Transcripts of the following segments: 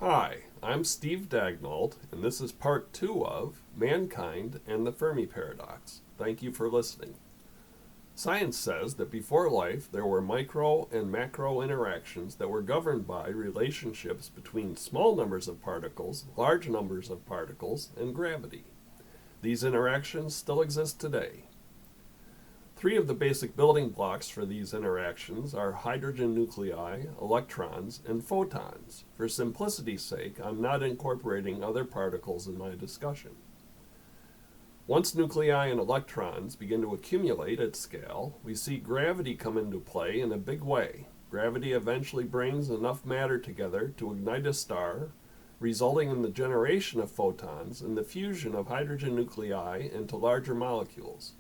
Hi, I'm Steve Dagnald, and this is part 2 of Mankind and the Fermi Paradox. Thank you for listening. Science says that before life there were micro and macro interactions that were governed by relationships between small numbers of particles, large numbers of particles, and gravity. These interactions still exist today. 3 of the basic building blocks for these interactions are hydrogen nuclei, electrons, and photons. For simplicity's sake, I'm not incorporating other particles in my discussion. Once nuclei and electrons begin to accumulate at scale, we see gravity come into play in a big way. Gravity eventually brings enough matter together to ignite a star, resulting in the generation of photons and the fusion of hydrogen nuclei into larger molecules.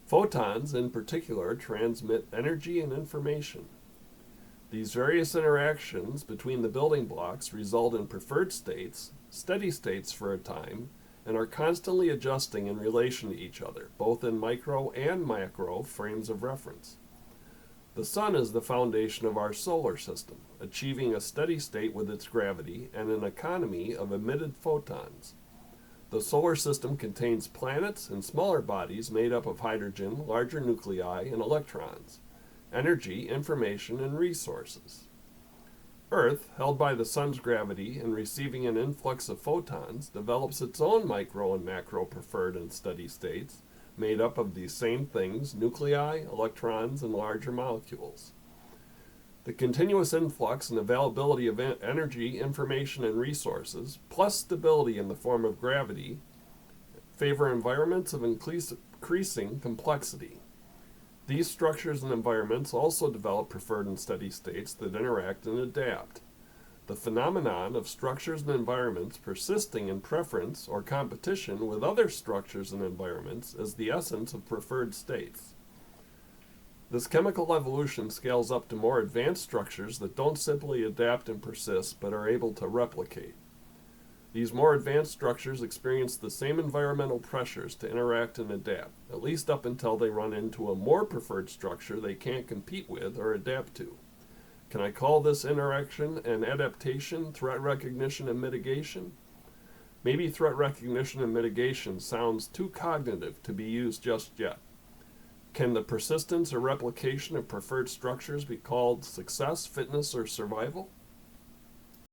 Photons, in particular, transmit energy and information. These various interactions between the building blocks result in preferred states, steady states for a time, and are constantly adjusting in relation to each other, both in micro and macro frames of reference. The Sun is the foundation of our solar system, achieving a steady state with its gravity and an economy of emitted photons. The solar system contains planets and smaller bodies made up of hydrogen, larger nuclei, and electrons, energy, information, and resources. Earth, held by the Sun's gravity and receiving an influx of photons, develops its own micro and macro preferred and steady states, made up of these same things, nuclei, electrons, and larger molecules. The continuous influx and availability of energy, information, and resources, plus stability in the form of gravity, favor environments of increasing complexity. These structures and environments also develop preferred and steady states that interact and adapt. The phenomenon of structures and environments persisting in preference or competition with other structures and environments is the essence of preferred states. This chemical evolution scales up to more advanced structures that don't simply adapt and persist, but are able to replicate. These more advanced structures experience the same environmental pressures to interact and adapt, at least up until they run into a more preferred structure they can't compete with or adapt to. Can I call this interaction and adaptation threat recognition and mitigation? Maybe threat recognition and mitigation sounds too cognitive to be used just yet. Can the persistence or replication of preferred structures be called success, fitness, or survival?